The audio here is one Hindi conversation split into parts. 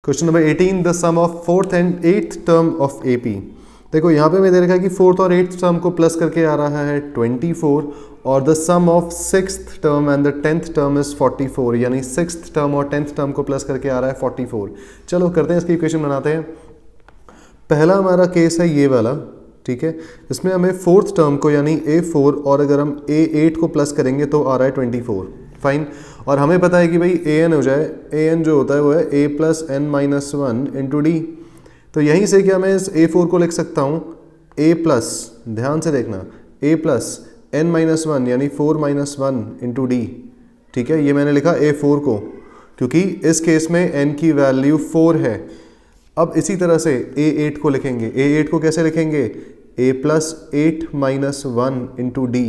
Question number 18 the sum of fourth and eighth term of AP. देखो यहाँ पे मैं दे रखा है कि फोर्थ और एट्थ टर्म को प्लस करके आ रहा है 24 और the sum of sixth term and the tenth term is 44, यानी सिक्स्थ टर्म और टेंथ टर्म को प्लस करके आ रहा है 44। चलो करते हैं इसकी इक्वेशन बनाते हैं। पहला हमारा केस है ये वाला, ठीक है। इसमें हमें फोर्थ टर्म को यानी A4 और अगर हम A8 को प्लस करेंगे तो आ रहा है 24, फाइन। और हमें पता है कि भाई an हो जाए, an जो होता है वो है a plus N minus one into D. तो यहीं से क्या मैं इस A4 को लिख सकता हूँ a प्लस, ध्यान से देखना, a plus N minus one यानी 4 माइनस वन इंटू डी, ठीक है। ये मैंने लिखा A4 को क्योंकि इस केस में n की वैल्यू 4 है। अब इसी तरह से A8 को लिखेंगे, A8 को कैसे लिखेंगे, a plus 8 minus one into D.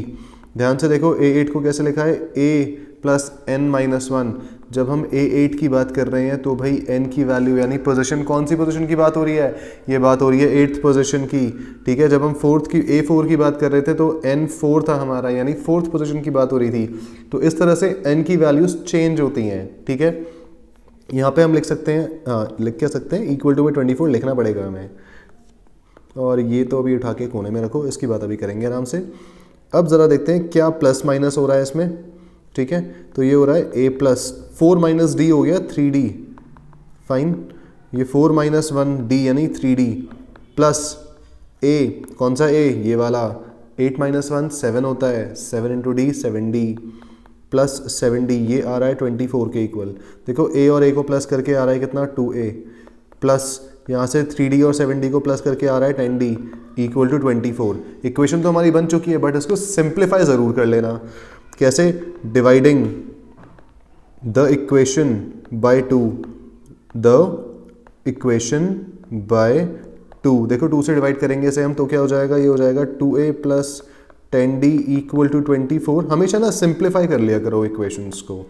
ध्यान से देखो A8 को कैसे लिखा है, a plus N minus one. जब हम A8 की बात कर रहे हैं तो भाई n की वैल्यू यानी पोजीशन, कौन सी पोजीशन की बात हो रही है, ये बात हो रही है एट्थ पोजीशन की, ठीक है। जब हम A4 की बात कर रहे थे तो n 4 था हमारा, यानी फोर्थ पोजीशन की बात हो रही थी। तो इस तरह से n की वैल्यूज चेंज होती हैं, ठीक है। यहाँ पे हम लिख सकते हैं, हाँ लिख क्या सकते हैं, इक्वल टू 24 लिखना पड़ेगा हमें। और ये तो अभी उठा के कोने में रखो, इसकी बात अभी करेंगे आराम से। अब ज़रा देखते हैं क्या प्लस माइनस हो रहा है इसमें, ठीक है। तो ये हो रहा है a प्लस 4 माइनस डी हो गया 3d, फाइन। ये 4 माइनस वन डी यानी 3d प्लस a, कौन सा a, ये वाला 8 माइनस वन 7 होता है, 7 into D 7d plus 7d, ये आ रहा है 24 के इक्वल। देखो a और a को प्लस करके आ रहा है कितना 2a, प्लस यहाँ से 3d और 7d को प्लस करके आ रहा है 10d इक्वल टू 24। इक्वेशन तो हमारी बन चुकी है बट इसको सिंप्लीफाई ज़रूर कर लेना। कैसे, dividing the equation by 2, the equation by 2। देखो 2 से डिवाइड करेंगे इसे हम तो क्या हो जाएगा, ये हो जाएगा 2a plus 10d equal to 24। हमेशा ना सिंप्लीफाई कर लिया करो इक्वेशंस को।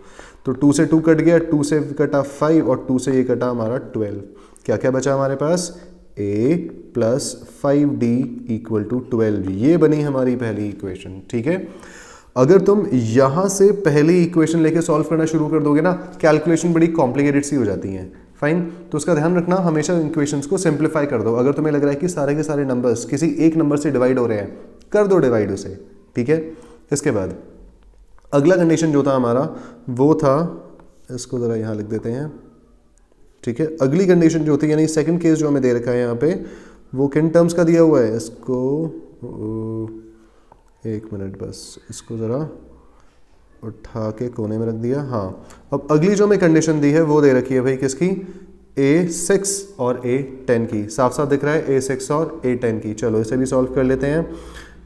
तो 2 से 2 कट गया, 2 से कटा 5 और 2 से ये कटा हमारा 12। क्या क्या बचा हमारे पास, a plus 5d equal to 12। ये बनी हमारी पहली इक्वेशन, ठीक है। अगर तुम यहाँ से पहली इक्वेशन लेके सॉल्व करना शुरू कर दोगे ना, कैलकुलेशन बड़ी कॉम्प्लिकेटेड सी हो जाती हैं, फाइन। तो उसका ध्यान रखना, हमेशा इक्वेशंस को सिंप्लीफाई कर दो। अगर तुम्हें लग रहा है कि सारे के सारे नंबर्स किसी एक नंबर से डिवाइड हो रहे हैं, कर दो डिवाइड उसे, ठीक है। इसके बाद अगला कंडीशन जो था हमारा वो था, इसको ज़रा यहाँ लिख देते हैं, ठीक है। अगली कंडीशन जो थी यानी सेकंड केस जो हमें दे रखा है यहाँ पे, वो किन टर्म्स का दिया हुआ है, इसको एक मिनट बस, इसको ज़रा उठा के कोने में रख दिया, हाँ। अब अगली जो हमें कंडीशन दी है वो दे रखी है भाई किसकी, A6 और A10 की। साफ साफ दिख रहा है A6 और A10 की। चलो इसे भी सॉल्व कर लेते हैं।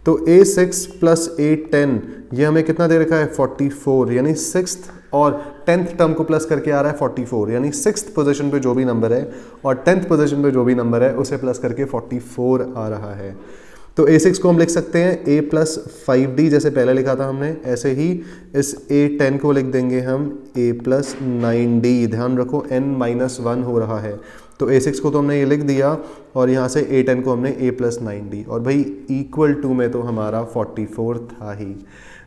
तो A6 प्लस A10 ये हमें कितना दे रखा है 44, यानी सिक्स्थ और टेंथ टर्म को प्लस करके आ रहा है 44, यानी सिक्स्थ पोजीशन पे जो भी नंबर है और टेंथ पोजीशन पे जो भी नंबर है उसे प्लस करके 44 आ रहा है। तो A6 को हम लिख सकते हैं a प्लस 5d, जैसे पहले लिखा था हमने, ऐसे ही इस A10 को लिख देंगे हम a प्लस 9d। ध्यान रखो n माइनस वन हो रहा है, तो A6 को तो हमने ये लिख दिया और यहाँ से A10 को हमने a प्लस 9d, और भाई इक्वल टू में तो हमारा 44 था ही।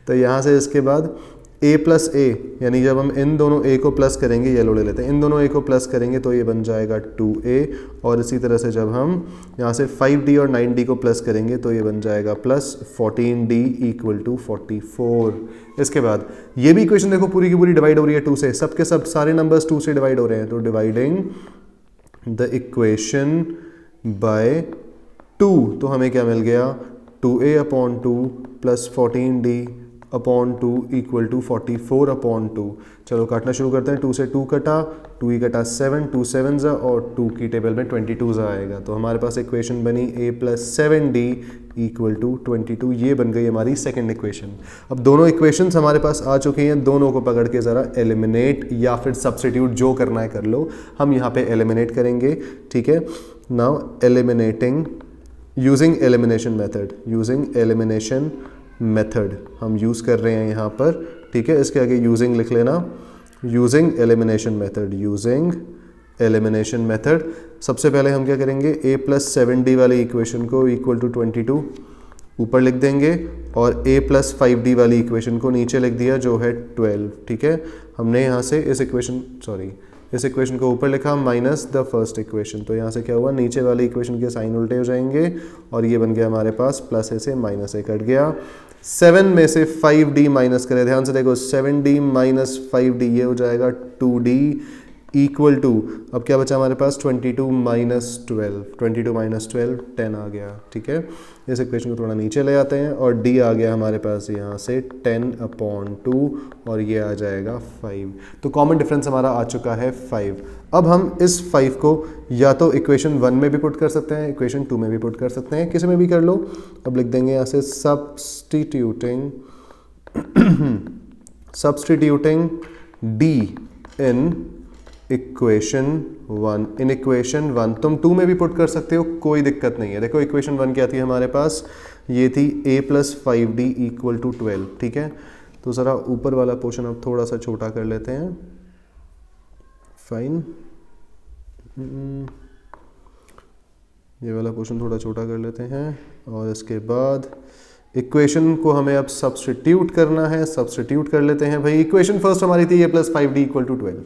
तो यहाँ से इसके बाद a प्लस a, यानी जब हम इन दोनों a को प्लस करेंगे, येलो ले लेते हैं, इन दोनों a को प्लस करेंगे तो ये बन जाएगा 2a, और इसी तरह से जब हम यहाँ से 5d और 9d को प्लस करेंगे तो ये बन जाएगा प्लस 14d इक्वल टू 44। इसके बाद ये भी इक्वेशन देखो पूरी की पूरी डिवाइड हो रही है 2 से, सब के सब सारे नंबर्स 2 से डिवाइड हो रहे हैं। तो डिवाइडिंग द इक्वेशन बाय 2, तो हमें क्या मिल गया, 2a upon 2 plus 14d upon 2 equal to 44 upon 2। चलो काटना शुरू करते हैं, 2 से 2 कटा, 2 ही कटा 7, 2 7 जा और 2 की टेबल में 22 जा आएगा। तो हमारे पास इक्वेशन बनी a plus 7d equal to 22। ये बन गई हमारी सेकंड इक्वेशन। अब दोनों इक्वेशंस हमारे पास आ चुकी हैं, दोनों को पकड़ के ज़रा एलिमिनेट या फिर सब्स्टिट्यूट जो करना है कर लो। हम यहाँ पे एलिमिनेट करेंगे, ठीक है। Now eliminating using elimination method, using elimination method हम यूज़ कर रहे हैं यहाँ पर, ठीक है। इसके आगे यूजिंग लिख लेना, using elimination method, using elimination method. सबसे पहले हम क्या करेंगे, a प्लस 7d वाली इक्वेशन को इक्वल टू 22 ऊपर लिख देंगे और a प्लस 5d वाली इक्वेशन को नीचे लिख दिया जो है 12, ठीक है। हमने यहाँ से इस इक्वेशन इस इक्वेशन को ऊपर लिखा माइनस द फर्स्ट इक्वेशन, तो यहाँ से क्या हुआ, नीचे वाली इक्वेशन के साइन उल्टे हो जाएंगे और ये बन गया हमारे पास प्लस ए से माइनस ए कट गया। 7 में से 5d माइनस करें, ध्यान से देखो 7d माइनस 5d ये हो जाएगा 2d इक्वल टू, अब क्या बचा हमारे पास 22 माइनस 12, 22 माइनस 12 10 आ गया। ठीक है, इस इक्वेशन को थोड़ा नीचे ले आते हैं और d आ गया हमारे पास यहाँ से 10/2 और ये आ जाएगा 5। तो कॉमन डिफरेंस हमारा आ चुका है 5। अब हम इस 5 को या तो इक्वेशन 1 में भी पुट कर सकते हैं, इक्वेशन 2 में भी पुट कर सकते हैं, किसी में भी कर लो। अब लिख देंगे यहाँ से substituting d in equation 1, in equation 1 तुम 2 में भी पुट कर सकते हो, कोई दिक्कत नहीं है। देखो इक्वेशन 1 क्या थी हमारे पास, ये थी a plus 5d equal to 12। ठीक है, तो ज़रा ऊपर वाला पोर्शन अब थोड़ा सा छोटा कर लेते हैं, फाइन, ये वाला पोर्शन थोड़ा छोटा कर लेते हैं और इसके बाद इक्वेशन को हमें अब सब्स्टिट्यूट करना है। सब्स्टिट्यूट कर लेते हैं भाई, इक्वेशन फर्स्ट हमारी थी a plus 5d equal to 12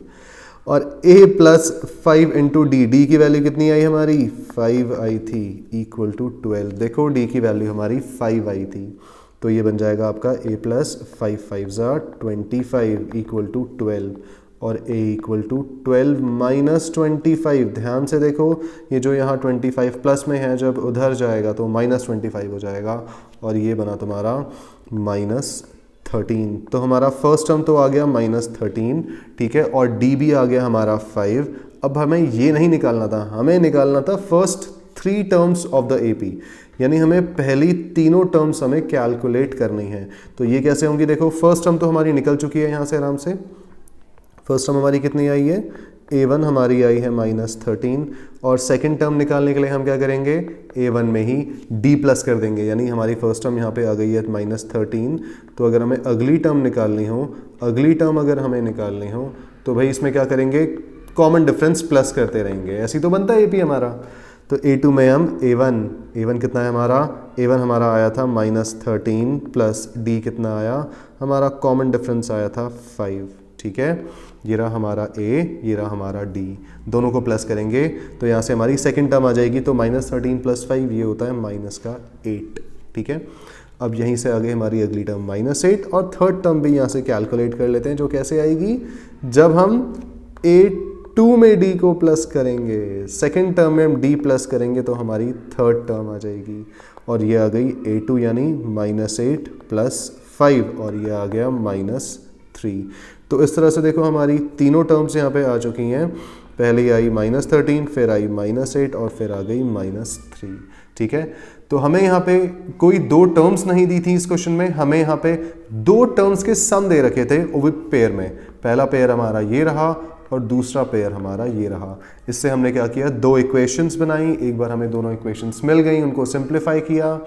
और a प्लस 5 इंटू डी की वैल्यू कितनी आई हमारी 5 आई थी इक्वल टू 12। देखो d की वैल्यू हमारी 5 आई थी, तो ये बन जाएगा आपका a प्लस 5 5 25 इक्वल टू 12 और a इक्वल टू 12 माइनस 25। ध्यान से देखो ये जो यहाँ 25 प्लस में है जब उधर जाएगा तो माइनस 25 हो जाएगा और ये बना तुम्हारा माइनस 13। तो हमारा फर्स्ट टर्म तो आ गया माइनस 13, ठीक है, और d भी आ गया हमारा 5। अब हमें ये नहीं निकालना था, हमें निकालना था first 3 terms of the AP, यानी हमें पहली तीनों टर्म्स हमें कैलकुलेट करनी है। तो ये कैसे होंगी, देखो फर्स्ट टर्म तो हमारी निकल चुकी है यहाँ से आराम से। फर्स्ट टर्म हमारी कितनी आई है, a1 हमारी आई है माइनस 13 और सेकंड टर्म निकालने के लिए हम क्या करेंगे, a1 में ही d प्लस कर देंगे, यानी हमारी फर्स्ट टर्म यहाँ पे आ गई है माइनस 13। तो अगर हमें अगली टर्म निकालनी हो, अगली टर्म अगर हमें निकालनी हो तो भाई इसमें क्या करेंगे, कॉमन डिफरेंस प्लस करते रहेंगे, ऐसी तो बनता है AP हमारा। तो a2 में हम a1 कितना है हमारा, a1 हमारा आया था माइनस 13 प्लस d कितना आया हमारा, कॉमन डिफरेंस आया था 5। ठीक है, ये रहा हमारा a, ये रहा हमारा d, दोनों को प्लस करेंगे तो यहाँ से हमारी सेकंड टर्म आ जाएगी। तो माइनस 13 प्लस 5 ये होता है माइनस का 8। ठीक है, अब यहीं से आगे हमारी अगली टर्म माइनस 8 और थर्ड टर्म भी यहाँ से कैलकुलेट कर लेते हैं, जो कैसे आएगी, जब हम a2 में d को प्लस करेंगे, सेकेंड टर्म में हम d प्लस करेंगे तो हमारी थर्ड टर्म आ जाएगी और ये आ गई a2 यानी माइनस 8 प्लस 5 और ये आ गया माइनस 3। तो इस तरह से देखो हमारी तीनों टर्म्स यहाँ पे आ चुकी हैं, पहले आई माइनस 13, फिर आई माइनस 8 और फिर आ गई माइनस 3। ठीक है, तो हमें यहाँ पे कोई 2 टर्म्स नहीं दी थी इस क्वेश्चन में, हमें यहाँ पे 2 टर्म्स के सम दे रखे थे वो भी पेयर में। पहला पेयर हमारा ये रहा और दूसरा पेयर हमारा ये रहा। इससे हमने क्या किया, 2 इक्वेशंस बनाई, एक बार हमें दोनों इक्वेशंस मिल गई, उनको सिंप्लीफाई किया,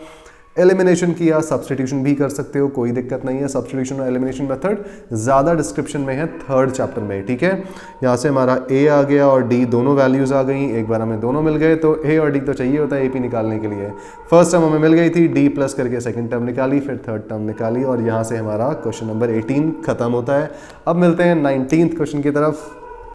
एलिमिनेशन किया, सब्स्टिट्यूशन भी कर सकते हो, कोई दिक्कत नहीं है। सब्स्टिट्यूशन और एलिमिनेशन मेथड ज़्यादा डिस्क्रिप्शन में है 3rd चैप्टर में। ठीक है, यहाँ से हमारा a आ गया और d दोनों वैल्यूज़ आ गई, एक बार हमें दोनों मिल गए। तो a और d तो चाहिए होता है AP निकालने के लिए। फर्स्ट टर्म हमें मिल गई थी, d प्लस करके सेकंड टर्म निकाली, फिर थर्ड टर्म निकाली और यहाँ से हमारा क्वेश्चन नंबर 18 खत्म होता है। अब मिलते हैं 19th क्वेश्चन की तरफ।